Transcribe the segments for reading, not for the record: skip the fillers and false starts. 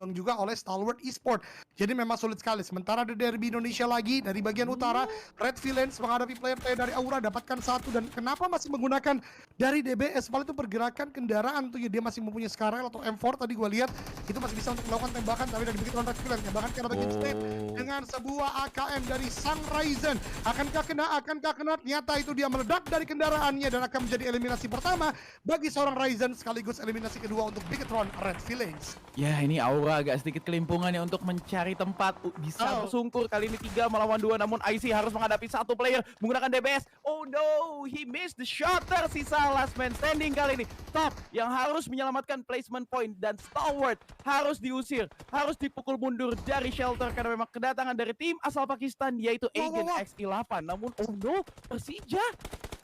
juga oleh Stalwart Esport. Jadi memang sulit sekali. Sementara di derby Indonesia lagi dari bagian utara, Red Villains menghadapi player-player dari Aura dapatkan satu, dan kenapa masih menggunakan dari DBS? Malah itu pergerakan kendaraan tuh ya, dia masih mempunyai Skarel atau M4 tadi gua lihat itu masih bisa untuk melakukan tembakan, tapi dari begitu Red Villains tembakan ke bagian Snake dengan sebuah AKM dari Sang Ryzen. Akankah kena? Ternyata itu dia meledak dari kendaraannya dan akan menjadi eliminasi pertama bagi seorang Ryzen sekaligus eliminasi kedua untuk Bigetron Red Villains. Ya, ini Aura agak sedikit kelimpungan ya untuk mencari tempat. Bisa bersungkur kali ini 3 melawan 2, namun IC harus menghadapi satu player menggunakan DBS. Oh no, he missed the shot. Tersisa last man standing kali ini. Top yang harus menyelamatkan placement point, dan Stalwart harus diusir, harus dipukul mundur dari shelter karena memang kedatangan dari tim asal Pakistan yaitu Agent X11. Namun oh no, Persija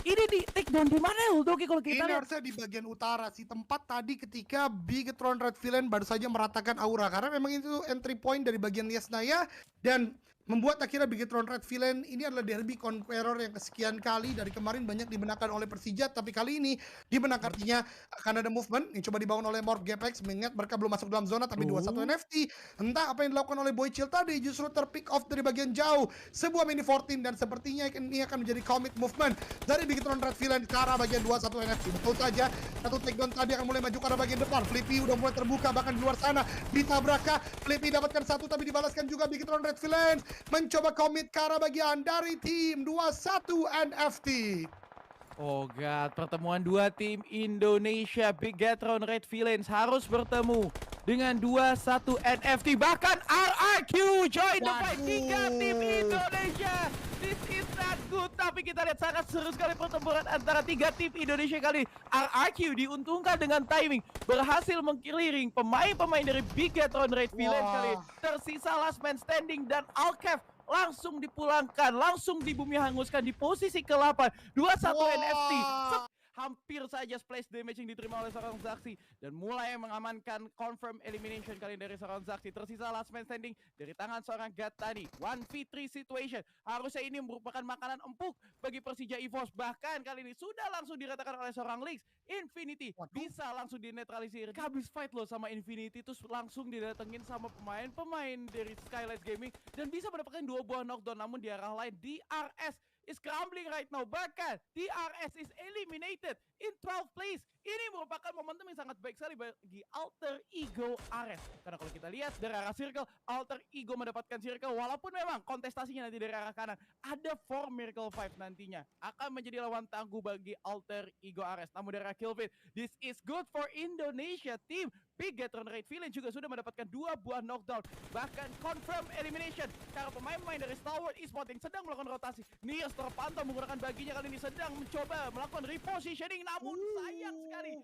ini di take down di mana Uldoki kalau kita ini lihat? harusnya di bagian utara sih, tempat tadi ketika Bigetron Red Villain baru saja meratakan Aura, karena memang itu entry point dari bagian Yesnaya dan membuat akhirnya Bigetron Red Villain ini adalah derby conqueror yang kesekian kali. Dari kemarin banyak dimenangkan oleh Persija, tapi kali ini dimenangkan artinya akan ada movement yang coba dibangun oleh Morph Gapex, mengingat mereka belum masuk dalam zona tapi 2-1 NFT. Entah apa yang dilakukan oleh Boy Chill tadi, justru terpick off dari bagian jauh sebuah mini 14, dan sepertinya ini akan menjadi commit movement dari Bigetron Red Villain ke arah bagian 2-1 NFT. Betul saja, satu takedown tadi akan mulai maju ke arah bagian depan. Flippy udah mulai terbuka, bahkan di luar sana ditabrak. Flippy dapatkan satu tapi dibalaskan juga. Bigetron Red Villain mencoba komit ke arah bagian dari tim 21 NFT. Oh god, pertemuan dua tim Indonesia, Bigetron Red Villains harus bertemu dengan 21 NFT. Bahkan RRQ join the fight. 3 tim Indonesia. This is not good. Tapi kita lihat sangat seru sekali pertempuran antara 3 tim Indonesia kali. RRQ diuntungkan dengan timing, berhasil mengkeliring pemain-pemain dari Bigetron Red Villains kali. Tersisa last man standing dan Alkev langsung dipulangkan, langsung di bumi hanguskan di posisi ke-8. 21 NFT. Hampir saja splash damage yang diterima oleh seorang Zaxi dan mulai mengamankan confirm elimination kali dari seorang Zaxi. Tersisa last man standing dari tangan seorang Gatani. 1v3 situation. Harusnya ini merupakan makanan empuk bagi Persija EVOS. Bahkan kali ini sudah langsung diratakan oleh seorang Lix. Infinity bisa langsung dinetralisir. Habis fight loh sama Infinity, terus langsung didatengin sama pemain-pemain dari Skylights Gaming dan bisa mendapatkan 2 buah knockdown. Namun di arah lain DRS is crumbling right now. Bahkan DRS is eliminated in 12th place. Ini merupakan momentum yang sangat baik sekali bagi Alter Ego Ares. Karena kalau kita lihat dari arah circle, Alter Ego mendapatkan circle. Walaupun memang kontestasinya nanti dari arah kanan, ada 4 Miracle 5 nantinya. Akan menjadi lawan tangguh bagi Alter Ego Ares. Namun dari arah Killfit, this is good for Indonesia team. Bigetron Red Villain juga sudah mendapatkan 2 buah knockdown. Bahkan confirm elimination. Karena pemain-pemain dari Stalwart Esport yang sedang melakukan rotasi. Nias terpantau menggunakan baginya kali ini sedang mencoba melakukan repositioning. Namun sayang sekali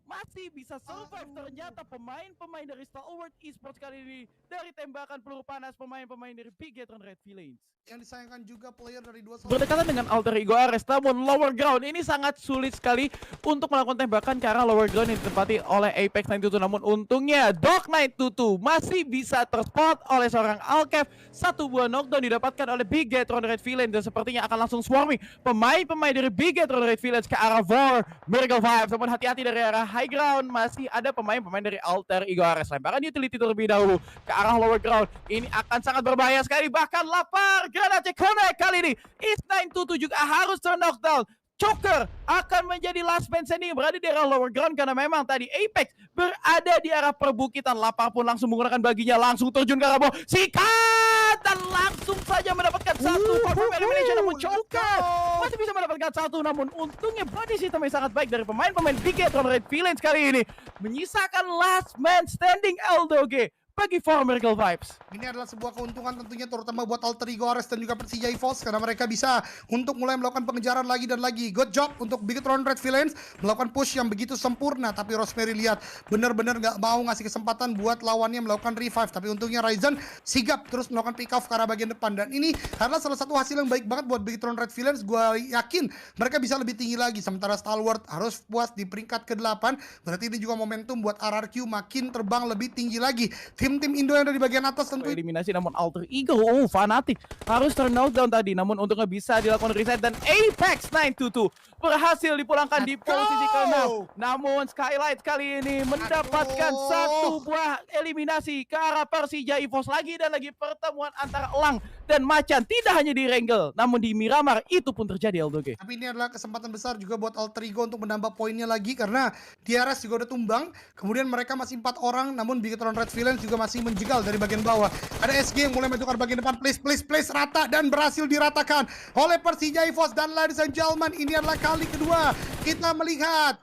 masih bisa survive. Ternyata pemain-pemain dari Stalwart Esports kali ini dari tembakan peluru panas pemain-pemain dari Bigetron Red Villains. Yang disayangkan juga player dari 21 berdekatan dengan Alter Ego Ares, namun lower ground ini sangat sulit sekali untuk melakukan tembakan karena lower ground yang ditempati oleh Apex 922. Namun untungnya Dog 922 masih bisa terspot oleh seorang Alkev. 1 buah knockdown didapatkan oleh Bigetron Red Villains dan sepertinya akan langsung swarming pemain-pemain dari Bigetron Red Villains ke arah Vor Miracle 5. Namun hati-hati dari arah high ground, masih ada pemain-pemain dari Alter Ego Ares. Lemparan utility terlebih dahulu ke arah lower ground. Ini akan sangat berbahaya sekali, bahkan lapar granatnya connect kali ini. Is922 juga harus knockdown. Choker akan menjadi last man standing berada di arah lower ground karena memang tadi Apex berada di arah perbukitan. Lapar pun langsung menggunakan baginya, langsung terjun ke arah bawah. Sikat dan langsung saja mendapatkan satu confirm elimination. Namun Choker masih bisa mendapatkan satu, namun untungnya body system yang sangat baik dari pemain-pemain Bigetron Red Villains kali ini menyisakan last man standing LDOG bagi For Miracle Vibes. Ini adalah sebuah keuntungan tentunya terutama buat Alter Ego Ares dan juga Persija EVOS karena mereka bisa untuk mulai melakukan pengejaran lagi dan lagi. Good job untuk Bigetron Red Villains melakukan push yang begitu sempurna, tapi Rosemary lihat benar-benar gak mau ngasih kesempatan buat lawannya melakukan revive, tapi untungnya Ryzen sigap terus melakukan pick off ke arah bagian depan, dan ini adalah salah satu hasil yang baik banget buat Bigetron Red Villains. Gua yakin mereka bisa lebih tinggi lagi, sementara Stalwart harus puas di peringkat ke-8. Berarti ini juga momentum buat RRQ makin terbang lebih tinggi lagi. tim-tim Indo yang ada di bagian atas tentu. Eliminasi namun Alter Ego, Fanatic harus turn down tadi, namun untungnya bisa dilakukan reset dan Apex 922 berhasil dipulangkan di posisi ke-6. Namun Skylight kali ini mendapatkan satu buah eliminasi ke arah Persija EVOS lagi dan lagi pertemuan antara Elang dan Macan tidak hanya di Wrangel namun di Miramar itu pun terjadi LDG. Tapi ini adalah kesempatan besar juga buat Alter Ego untuk menambah poinnya lagi karena DRS juga udah tumbang. Kemudian mereka masih 4 orang namun Bigetron Red Villains juga masih menjegal dari bagian bawah. Ada SG yang mulai maju ke bagian depan, please rata dan berhasil diratakan oleh Persija EVOS. Dan ladies and gentlemen, ini adalah kali kedua kita melihat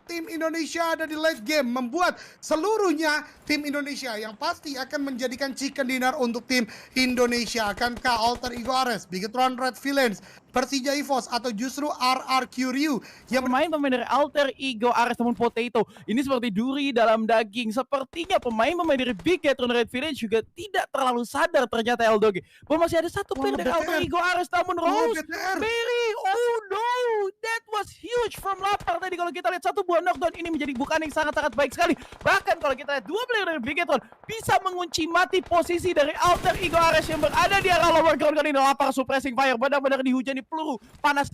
tim Indonesia ada di late game, membuat seluruhnya tim Indonesia yang pasti akan menjadikan chicken dinner untuk tim Indonesia. Akankah Alter Ego Ares, Bigetron Red Villains, Persija EVOS atau justru RRQ Ryu yang pemain dari Alter Ego Ares namun Potato ini seperti duri dalam daging. Sepertinya pemain dari Bigetron Red Villains juga tidak terlalu sadar ternyata LDG bahwa masih ada satu player dari Alter Ego Ares namun Roseberry, oh no, that was huge from Lapar tadi. Kalau kita lihat satu buah knockdown ini menjadi bukan yang sangat-sangat baik sekali. Bahkan kalau kita lihat dua player dari Bigetron bisa mengunci mati posisi dari Alter Ego Ares yang berada di arah lower ground kali ini. Lapar suppressing fire benar-benar dihujani peluru panas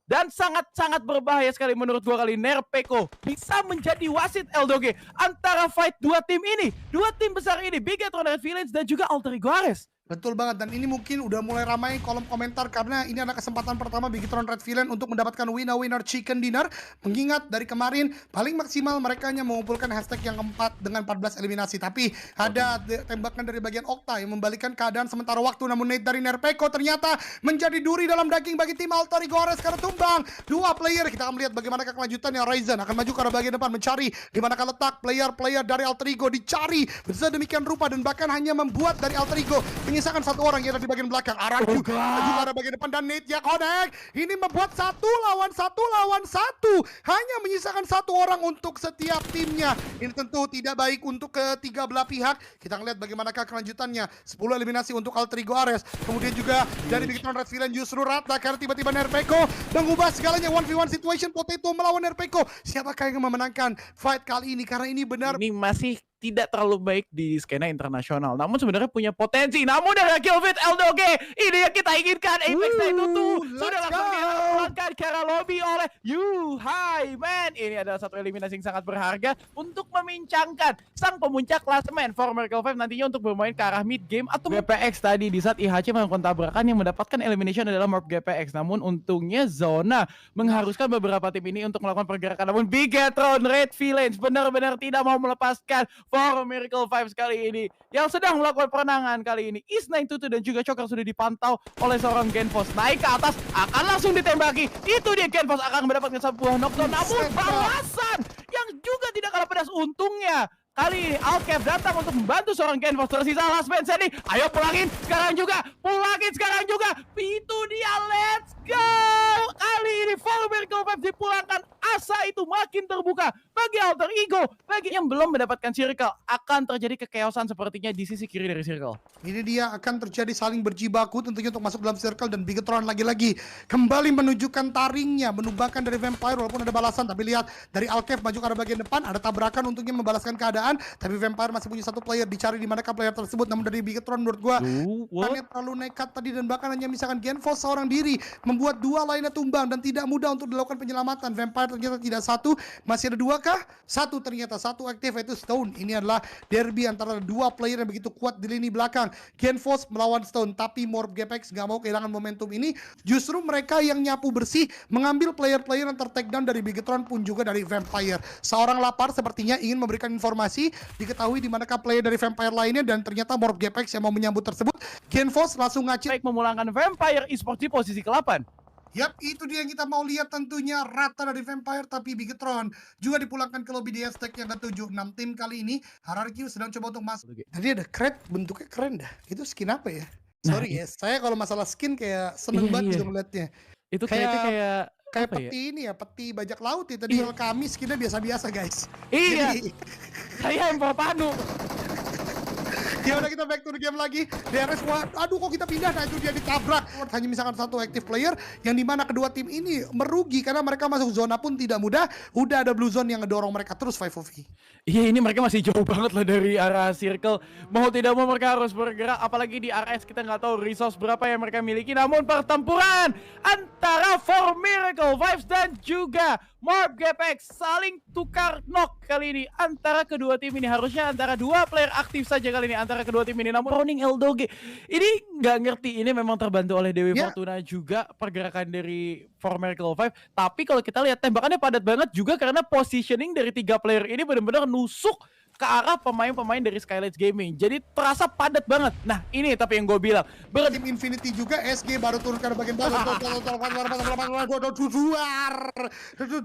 dan sangat-sangat berbahaya sekali menurut gua kali. Nerpeko bisa menjadi wasit LDG antara fight dua tim ini, dua tim besar ini, Bigetron Red Villains dan juga Alter Ego Ares. Betul banget, dan ini mungkin udah mulai ramai kolom komentar karena ini adalah kesempatan pertama Bigetron Red Villains untuk mendapatkan winner chicken dinner. Mengingat dari kemarin paling maksimal mereka hanya mengumpulkan hashtag yang keempat dengan 14 eliminasi. Tapi ada tembakan dari bagian Okta yang membalikan keadaan sementara waktu. Namun nade dari Nerpeko ternyata menjadi duri dalam daging bagi tim Alter Ego Ares karena tumbang dua player. Kita akan melihat bagaimana kelanjutannya. Ryzen akan maju ke arah bagian depan mencari di manakah letak player dari Alter Ego, dicari sedemikian rupa dan bahkan hanya membuat dari Alter Ego menyisakan satu orang yang ada di bagian belakang. Araju maju ke arah bagian depan dan nade-nya connect. Ini membuat satu lawan satu, hanya menyisakan satu orang untuk setiap timnya. Ini tentu tidak baik untuk ketiga belah pihak. Kita lihat bagaimanakah kelanjutannya. 10 eliminasi untuk Alter Ego Ares. Kemudian juga dari Bigetron Red Villains justru rata karena tiba-tiba Nerpeko mengubah segalanya. 1v1 situation, Potato melawan Nerpeko. Siapakah yang memenangkan fight kali ini? Karena ini benar ini masih tidak terlalu baik di skena internasional, namun sebenarnya punya potensi. Namun dari Killfit LDG ini yang kita inginkan. Apex itu sudah langsung dilakukan ke arah lobby oleh Hi Man. Ini adalah satu eliminasi yang sangat berharga untuk memincangkan sang pemuncak klasemen for Miracle 5 nantinya untuk bermain ke arah mid game atau GPX tadi. Di saat IHC melakukan tabrakan yang mendapatkan elimination adalah Morph GPX, namun untungnya zona mengharuskan beberapa tim ini untuk melakukan pergerakan. Namun Bigetron Red Villains benar-benar tidak mau melepaskan for Miracle 5 kali ini yang sedang melakukan perenangan kali ini. Is922 dan juga Choker sudah dipantau oleh seorang Genfos. Naik ke atas akan langsung ditembaki. Itu dia, Genfos akan mendapatkan sebuah knockdown. Namun balasan yang juga tidak kalah pedas. Untungnya kali ini Alkev datang untuk membantu seorang Genfos. Tersisa last man Sandy. Ayo pulangin sekarang juga. Itu dia, let's go. Kali ini for Miracle 5 dipulangkan. Asa itu makin terbuka bagi Alter Ego. Bagi yang belum mendapatkan circle, akan terjadi kekeosan sepertinya di sisi kiri dari circle. Ini dia akan terjadi saling berjibaku tentunya untuk masuk dalam circle, dan Bigetron lagi-lagi kembali menunjukkan taringnya, menumbangkan dari Vampire walaupun ada balasan. Tapi lihat dari Alkev maju ke arah bagian depan, ada tabrakan untuknya membalaskan keadaan. Tapi Vampire masih punya satu player, dicari di manakah player tersebut. Namun dari Bigetron menurut gua hanya terlalu nekat tadi, dan bahkan hanya misalkan Genfos seorang diri membuat dua lainnya tumbang dan tidak mudah untuk dilakukan penyelamatan. Vampire ternyata tidak satu, masih ada dua kah? Satu ternyata, satu aktif yaitu Stone. Ini adalah derby antara dua player yang begitu kuat di lini belakang. Genfos melawan Stone, tapi Morph GPX gak mau kehilangan momentum ini. Justru mereka yang nyapu bersih, mengambil player-player yang ter-takedown dari Bigetron pun juga dari Vampire. Seorang Lapar sepertinya ingin memberikan informasi, diketahui di manakah player dari Vampire lainnya, dan ternyata Morph GPX yang mau menyambut tersebut. Genfos langsung ngacit. Baik memulangkan Vampire Esports di posisi ke-8. Yap, itu dia yang kita mau lihat tentunya, rata dari Vampire, tapi Bigetron juga dipulangkan ke lobby di hashtag yang ke-7. 6 tim kali ini, RRQ sedang coba untuk masuk. Tadi ada crate, bentuknya keren dah. Itu skin apa ya? Sorry ya, saya kalau masalah skin kayak seneng banget gitu ngeliatnya. Itu kayak peti ini ya, peti bajak laut ya. Tadi kalau kami skinnya biasa-biasa guys. Iya, Jadi, saya yang bawa panu. Ya udah kita back to the game lagi. DRS, aduh kok kita pindah, nah itu dia ditabrak. Hanya misalkan satu active player, yang dimana kedua tim ini merugi karena mereka masuk zona pun tidak mudah. Udah ada blue zone yang ngedorong mereka terus 5-4. Iya, ini mereka masih jauh banget lah dari arah circle. Mau tidak mau mereka harus bergerak, apalagi di RS kita nggak tahu resource berapa yang mereka miliki. Namun pertempuran antara For Miracle Vibes dan juga Marb GPX saling tukar knock kali ini antara kedua tim ini. Harusnya antara dua player aktif saja kali ini antara kedua tim ini. Namun Roning Eldoge ini nggak ngerti, ini memang terbantu oleh Dewi Fortuna juga pergerakan dari For Miracle Vibe. Tapi kalau kita lihat tembakannya padat banget juga karena positioning dari tiga player ini benar-benar nusuk ke arah pemain-pemain dari Skylights Gaming. Jadi terasa padat banget. Nah ini tapi yang gue bilang, tim Infinity juga, SG baru turun ke bagian bawah.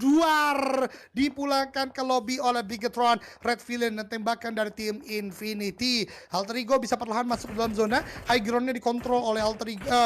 Duar dipulangkan ke lobby oleh Bigetron Red Villain dan tembakan dari tim Infinity. Alter Ego bisa perlahan masuk dalam zona. High groundnya dikontrol oleh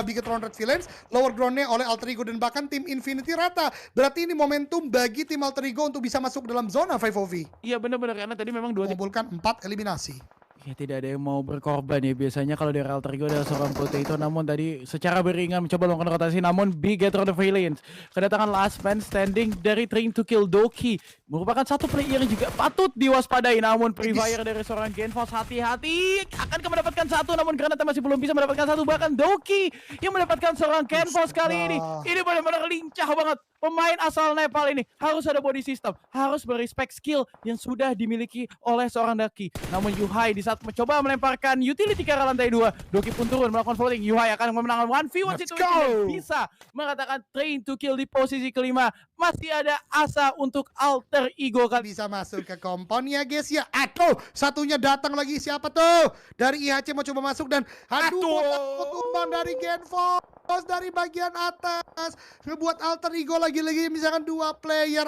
Bigetron Red Villains, lower groundnya oleh Alter Ego dan bahkan tim Infinity rata. Berarti ini momentum bagi tim Alter Ego untuk bisa masuk dalam zona 5-4. Iya benar-benar, karena tadi memang dua mengumpulkan 4 eliminasi. Ya tidak ada yang mau berkorban ya, biasanya kalau dari Alter Ego adalah seorang Potato, namun tadi secara beringan mencoba melakukan rotasi, namun Bigetron Villains kedatangan last man standing dari Train to Kill Doki, merupakan satu player yang juga patut diwaspadai. Namun Free Fire dari seorang Genfos, hati-hati akan mendapatkan satu, namun Granata masih belum bisa mendapatkan satu, bahkan Doki yang mendapatkan seorang Genfos kali ini benar-benar lincah banget. Pemain asal Nepal ini harus ada body system, harus berrespect skill yang sudah dimiliki oleh seorang Doki. Namun Yuhai di saat mencoba melemparkan utility ke arah lantai 2, Doki pun turun melakukan voting. Yuhai akan memenangkan 1v1 situasi dan bisa mengatakan Train to Kill di posisi kelima. Masih ada asa untuk Alter Ego kan bisa masuk ke kompon ya guys ya. Aduh, satunya datang lagi, siapa tuh? Dari IHC mau coba masuk dan tumbang dari Genfos dari bagian atas, ngebuat Alter Ego lagi-lagi misalkan dua player.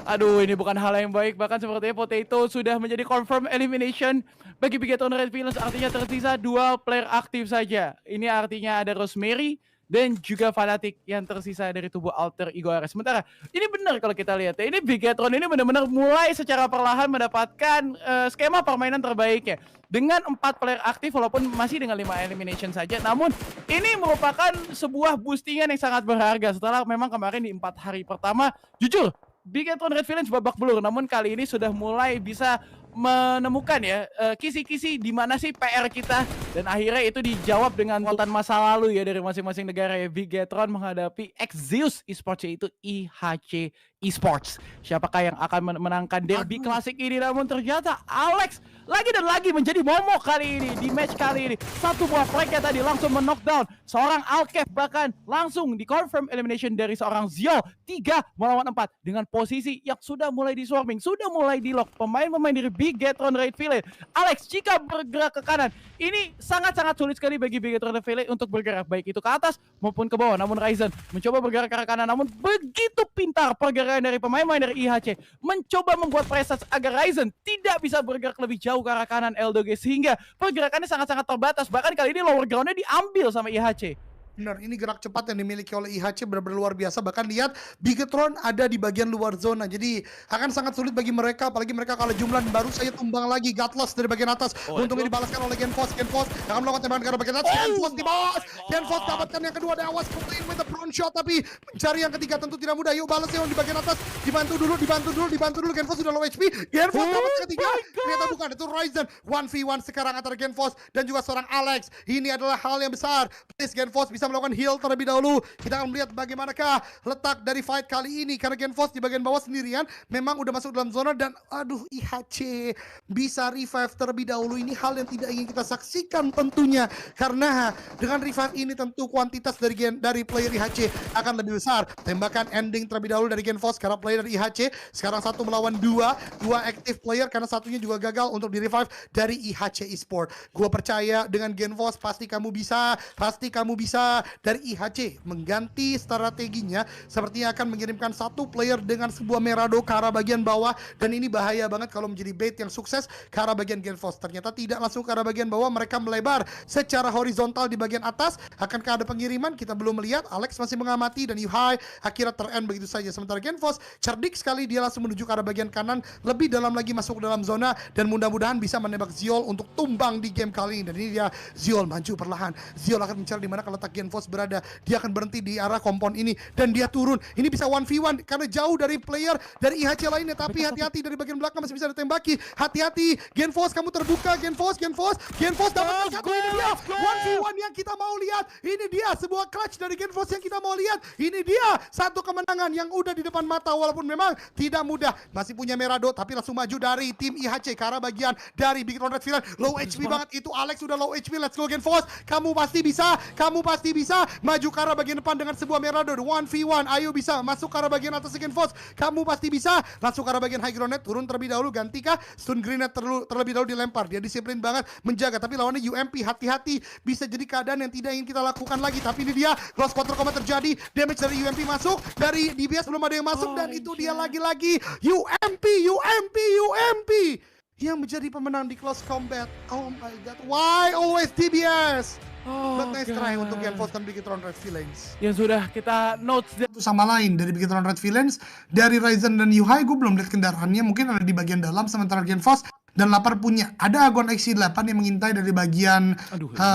Aduh, ini bukan hal yang baik. Bahkan sepertinya Potato sudah menjadi confirm elimination bagi Bigetron Red Villains. Artinya tersisa dua player aktif saja. Ini artinya ada Rosemary dan juga Fanatic yang tersisa dari tubuh Alter Ego RS. Sementara ini benar kalau kita lihat ya, ini Bigetron ini benar-benar mulai secara perlahan mendapatkan skema permainan terbaiknya. Dengan 4 player aktif walaupun masih dengan 5 elimination saja. Namun ini merupakan sebuah boostingan yang sangat berharga setelah memang kemarin di 4 hari pertama, jujur Bigetron Red Villains babak belur. Namun kali ini sudah mulai bisa menemukan ya kisi-kisi di mana sih PR kita, dan akhirnya itu dijawab dengan konten masa lalu ya dari masing-masing negara ya. Bigetron menghadapi Zeus Esports yaitu IHC Esports. Siapakah yang akan menangkan derby klasik ini? Namun ternyata Alex lagi dan lagi menjadi momok kali ini di match kali ini. Satu buah flag tadi langsung men-knockdown seorang Alkev, bahkan langsung di confirm elimination dari seorang Zio 3 melawan 4 dengan posisi yang sudah mulai di swarming, sudah mulai di lock pemain-pemain dari Bigetron Red Villains. Alex jika bergerak ke kanan ini sangat-sangat sulit sekali bagi Bigetron Red Villains untuk bergerak baik itu ke atas maupun ke bawah. Namun Ryzen mencoba bergerak ke arah kanan, namun begitu pintar pergerakan dari pemain-pemain dari IHC mencoba membuat pressure agar Ryzen tidak bisa bergerak lebih jauh ke arah kanan LDG, sehingga pergerakannya sangat-sangat terbatas. Bahkan kali ini lower groundnya diambil sama IHC. Benar, ini gerak cepat yang dimiliki oleh IHC benar-benar luar biasa. Bahkan lihat Bigetron ada di bagian luar zona, jadi akan sangat sulit bagi mereka, apalagi mereka kalah jumlah dan baru saja tumbang lagi. Godless dari bagian atas, untungnya dibalaskan oleh Genfos. Genfos akan melakukan tembakan ke arah bagian atas. Genfos dibas, Genfos dapatkan yang kedua, Dewas clean with the front shot, tapi mencari yang ketiga tentu tidak mudah. Yuk balas yang di bagian atas, dibantu dulu. Genfos sudah low HP, Genfos dapat yang ketiga, ternyata bukan, itu Ryzen. 1v1 sekarang antara Genfos dan juga seorang Alex. Ini adalah hal yang besar. Please Genfos bisa melakukan heal terlebih dahulu. Kita akan melihat bagaimanakah letak dari fight kali ini, karena Genfos di bagian bawah sendirian memang udah masuk dalam zona, dan aduh IHC bisa revive terlebih dahulu. Ini hal yang tidak ingin kita saksikan tentunya, karena dengan revive ini tentu kuantitas dari player IHC akan lebih besar. Tembakan ending terlebih dahulu dari Genfos karena player dari IHC sekarang 1 melawan 2 active player, karena satunya juga gagal untuk di revive dari IHC Esports. Gua percaya dengan Genfos pasti kamu bisa dari IHC mengganti strateginya, sepertinya akan mengirimkan satu player dengan sebuah Merado ke arah bagian bawah, dan ini bahaya banget kalau menjadi bait yang sukses ke arah bagian Genfos. Ternyata tidak langsung ke arah bagian bawah, mereka melebar secara horizontal di bagian atas. Akankah ada pengiriman? Kita belum melihat. Alex masih mengamati dan Yuhai akhirnya ter-end begitu saja. Sementara Genfos cerdik sekali, dia langsung menuju ke arah bagian kanan, lebih dalam lagi masuk ke dalam zona, dan mudah-mudahan bisa menembak Ziol untuk tumbang di game kali ini. Dan ini dia Ziol maju perlahan. Ziol akan mencari di mana letak Genfos berada. Dia akan berhenti di arah kompon ini dan dia turun. Ini bisa 1v1 karena jauh dari player dari IHC lainnya, tapi hati-hati dari bagian belakang masih bisa ditembaki. Hati-hati, Genfos kamu terbuka. Genfos dapatkan satu. Ini dia 1v1 yang kita mau lihat. Ini dia sebuah clutch dari Genfos yang kita mau lihat. Ini dia satu kemenangan yang udah di depan mata, walaupun memang tidak mudah. Masih punya Merado tapi langsung maju dari tim IHC ke arah bagian dari Bigetron Red Villain. Low HP banget itu Alex, sudah low HP. Let's go Genfos, kamu pasti bisa maju ke arah bagian depan dengan sebuah Merado 1v1. Ayo bisa masuk ke arah bagian atas Genfos, kamu pasti bisa. Langsung ke arah bagian high ground net, turun terlebih dahulu. Gantikah stun grenade terlebih dahulu dilempar. Dia disiplin banget menjaga, tapi lawannya UMP. Hati-hati, bisa jadi keadaan yang tidak ingin kita lakukan lagi. Tapi ini dia close quarter combat terjadi, damage dari UMP masuk, dari DBS belum ada yang masuk, dan itu dia lagi-lagi UMP yang menjadi pemenang di close combat. Oh my god, why always DBS? But nice try untuk Genfos dan Bigetron Red Villains. Yang sudah kita notes Itu sama lain dari Bigetron Red Villains, dari Ryzen dan Yuhai gue belum lihat kendaraannya, mungkin ada di bagian dalam. Sementara Genfos dan Lapar punya, ada Agon XC8 yang mengintai dari bagian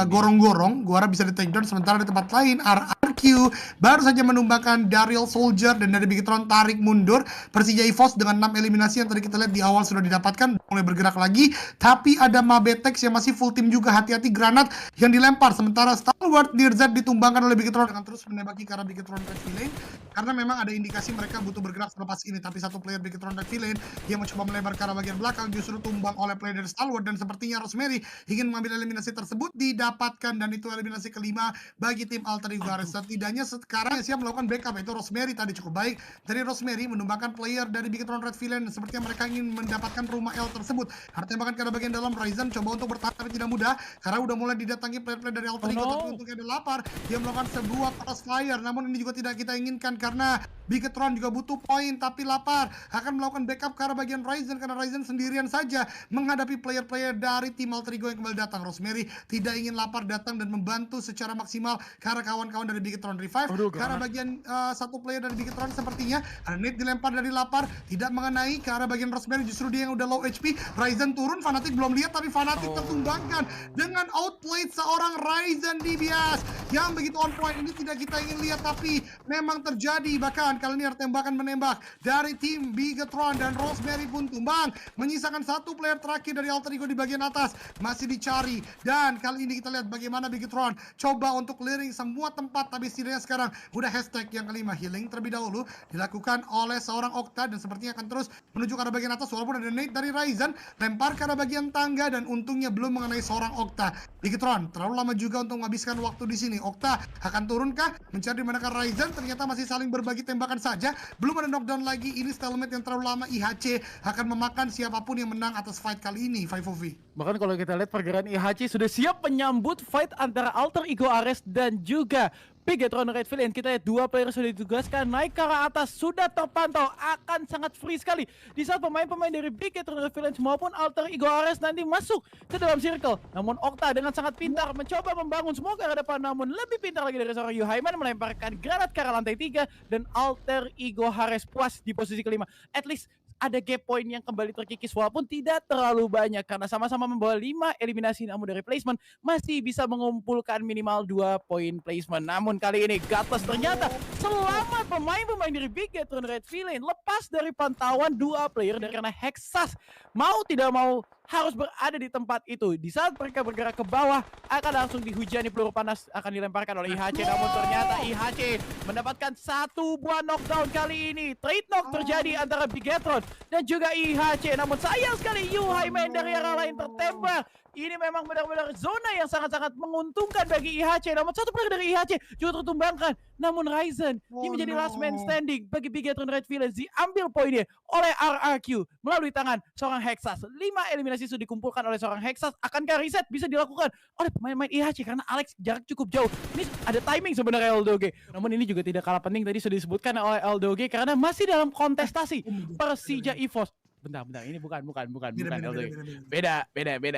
gorong-gorong. Gua harap bisa di take down. Sementara di tempat lain RRQ baru saja menumbangkan Daryl Soldier, dan dari Bigetron tarik mundur. Persija EVOS dengan 6 eliminasi yang tadi kita lihat di awal sudah didapatkan, mulai bergerak lagi. Tapi ada Mabetex yang masih full tim juga. Hati-hati granat yang dilempar. Sementara Stalwart Dirzat ditumbangkan oleh Bigetron dengan terus menembaki ke arah Bigetron Red Villain, karena memang ada indikasi mereka butuh bergerak selepas ini. Tapi satu player Bigetron Red Villain yang mencoba melebar ke arah bagian belakang justru tumbang oleh player dari Stalwart, dan sepertinya Rosemary ingin mengambil eliminasi tersebut, didapatkan, dan itu eliminasi kelima bagi tim Alter Ego Ares. Setidaknya sekarang siap melakukan backup, itu Rosemary tadi cukup baik dari Rosemary menumbangkan player dari Bigetron Red Villain. Sepertinya mereka ingin mendapatkan rumah L tersebut. Artinya bahkan ke arah bagian dalam Ryzen coba untuk bertahan tapi tidak mudah, karena udah mulai didatangi player-player dari Alter Ego. Tapi untuknya ada Lapar, dia melakukan sebuah crossfire, namun ini juga tidak kita inginkan karena Bigetron juga butuh poin. Tapi Lapar akan melakukan backup ke arah bagian Ryzen, karena Ryzen sendirian saja menghadapi player-player dari tim Alter Ego yang kembali datang. Rosemary tidak ingin Lapar datang dan membantu secara maksimal ke arah kawan-kawan dari Bigetron Revive. Ke arah bagian satu player dari Bigetron sepertinya ada nade dilempar dari Lapar, tidak mengenai ke arah bagian Rosemary, justru dia yang udah low HP. Ryzen turun, Fnatic belum lihat, tapi Fnatic tertumbangkan dengan outplayed seorang Ryzen DBS yang begitu on point. Ini tidak kita ingin lihat, tapi memang terjadi. Bahkan kali ini ada tembakan menembak dari tim Bigetron, dan Rosemary pun tumbang, menyisakan satu player terakhir dari Alter Ego di bagian atas masih dicari. Dan kali ini kita lihat bagaimana Bigetron coba untuk clearing semua tempat, tapi setidaknya sekarang udah hashtag yang kelima. Healing terlebih dahulu dilakukan oleh seorang Okta, dan sepertinya akan terus menuju ke arah bagian atas, walaupun ada nade dari Ryzen lempar ke arah bagian tangga, dan untungnya belum mengenai seorang Okta. Bigetron terlalu lama juga untuk menghabiskan waktu di sini. Okta akan turunkah mencari di manakah Ryzen? Ternyata masih saling berbagi tembakan saja, belum ada knockdown lagi. Ini stalemate yang terlalu lama. IHC akan memakan siapapun yang menang atas fight kali ini. 5-4. Bahkan kalau kita lihat pergerakan IHC sudah siap menyambut fight antara Alter Ego Ares dan juga Bigetron Red Villain. Kita lihat dua player sudah ditugaskan naik ke arah atas, sudah terpantau akan sangat free sekali di saat pemain-pemain dari Bigetron Red Villain maupun Alter Ego Ares nanti masuk ke dalam circle. Namun Okta dengan sangat pintar mencoba membangun semua ke arah depan, namun lebih pintar lagi dari seorang Yuhaiman melemparkan granat ke arah lantai 3, dan Alter Ego Ares puas di posisi kelima. At least ada gap point yang kembali terkikis walaupun tidak terlalu banyak, karena sama-sama membawa 5 eliminasi, namun dari placement masih bisa mengumpulkan minimal 2 poin placement. Namun kali ini Gutless ternyata selamat pemain-pemain dari Bigetron Red Villain lepas dari pantauan 2 player, dan karena Hexas mau tidak mau harus berada di tempat itu. Di saat mereka bergerak ke bawah akan langsung dihujani peluru panas akan dilemparkan oleh IHC, namun ternyata IHC mendapatkan satu buah knockdown kali ini. Trade knock terjadi antara Bigetron dan juga IHC, namun sayang sekali Yuhaiman dari arah lain tertembak Ini memang benar-benar zona yang sangat-sangat menguntungkan bagi IHC. Namun satu player dari IHC juga tertumbangkan. Namun Ryzen ini menjadi last man standing bagi Bigetron Red Villains. Diambil poinnya oleh RRQ melalui tangan seorang Hexas. 5 eliminasi sudah dikumpulkan oleh seorang Hexas. Akankah reset bisa dilakukan oleh pemain-pemain IHC? Karena Alex jarak cukup jauh. Ini ada timing sebenarnya LDOG. Namun ini juga tidak kalah penting tadi sudah disebutkan oleh LDOG karena masih dalam kontestasi Persija EVOS. Bentar, ini bukan LDOG. Beda.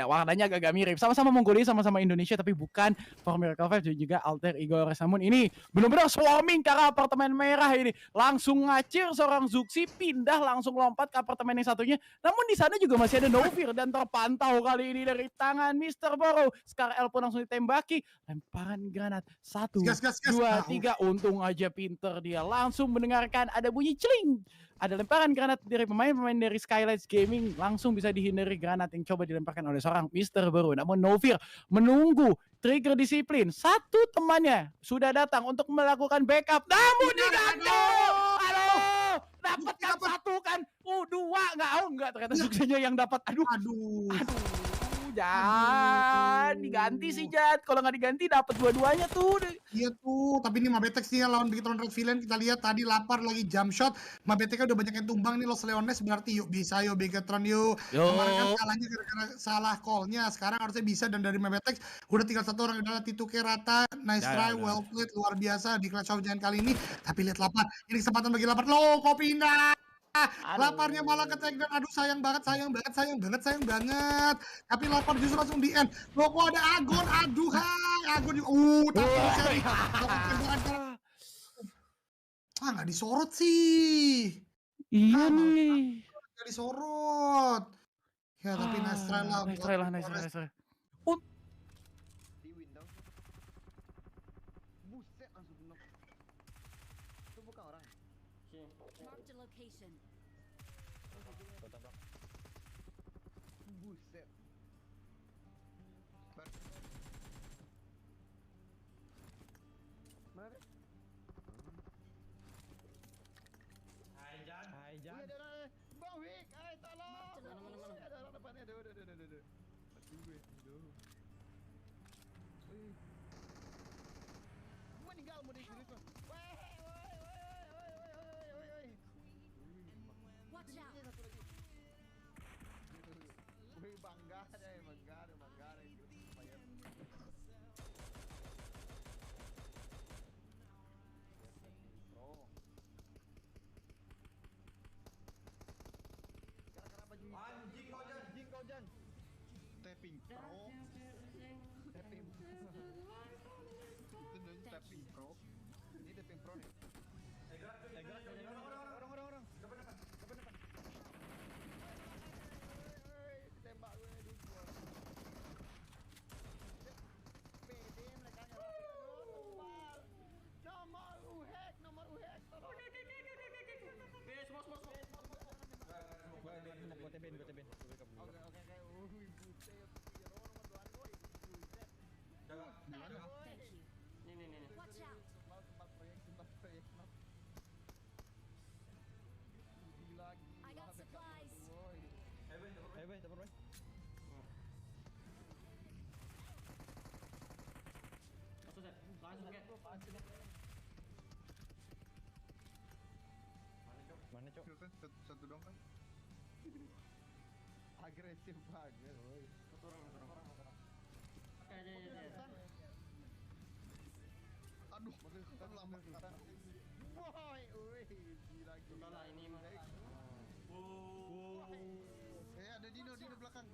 Warnanya agak mirip. Sama-sama Mongolia, sama-sama Indonesia, tapi bukan For Miracle 5 dan juga Alter Ego. Namun ini benar-benar swarming ke arah apartemen merah ini. Langsung ngacir seorang Zuxi, pindah langsung lompat ke apartemen yang satunya. Namun di sana juga masih ada Novir dan terpantau kali ini dari tangan Mr. Boro. Scar L pun langsung ditembaki. Lemparan granat. 1, 2, 3. Untung aja pinter dia. Langsung mendengarkan ada bunyi celing. Ada lemparan granat dari pemain-pemain dari Skylights Gaming, langsung bisa dihindari granat yang coba dilemparkan oleh seorang Mr. Baru. Namun Novir menunggu trigger disiplin. Satu temannya sudah datang untuk melakukan backup, namun digantung. Aduh, dapatkan satu kan? Dua enggak ternyata suksesnya yang dapat. Aduh. Jan, diganti sih Jan. Kalau nggak diganti dapat dua-duanya tuh. Iya tuh, tapi ini Mabetex nih lawan Bigetron Red Villain, kita lihat tadi lapar lagi jump shot. Mabetex udah banyak yang tumbang nih Los Leones, berarti yuk bisa yuk Bigetron yuk. Kemarin kan salahnya gara-gara salah call-nya, sekarang harusnya bisa dan dari Mabetex udah tinggal satu orang adalah Tito Kerata. Nice try, well played, luar biasa di Clash of Giants kali ini. Tapi lihat lapar, ini kesempatan bagi lapar. Loh, kok pindah? Laparnya malah ke take down. Aduh sayang banget. Tapi lapar justru langsung di end. Loh kok ada Agon? Aduh hai. Agon tapi seri. Nggak disorot sih. Iya nih. Nggak disorot. Ya tapi nice try lah. Nice try. Di window. Buset langsung knock. Itu bukan orang. Marked a location. Buset. Mana? Hai Jan. Bang Wik, tolong. Mana? Ada orang depannya. Aduh. Gua meninggal mau disuruh tuh. Woi. Watch out. Satu lagi. Wih, bangga deh. Supaya Anjing kau Jan. Tapping pro. Tapping. Itu namanya tapping pro. Ini tapping pro nih. Orang. Depan. Tembak gue di gua. PD mereka nyala. Tebal. Nomor uhek. Tolong. Gue tebin. Oke. Buset. Thank you. Nih. Watch out. Tempat proyek. Gila. I got supplies. Ayo, dapur. Mana cok? Satu dong kan? Agresif banget, woi. Satu orang. Aduh, kan lama susah. Woi, gila. Ini mah. Ada Dino belakang.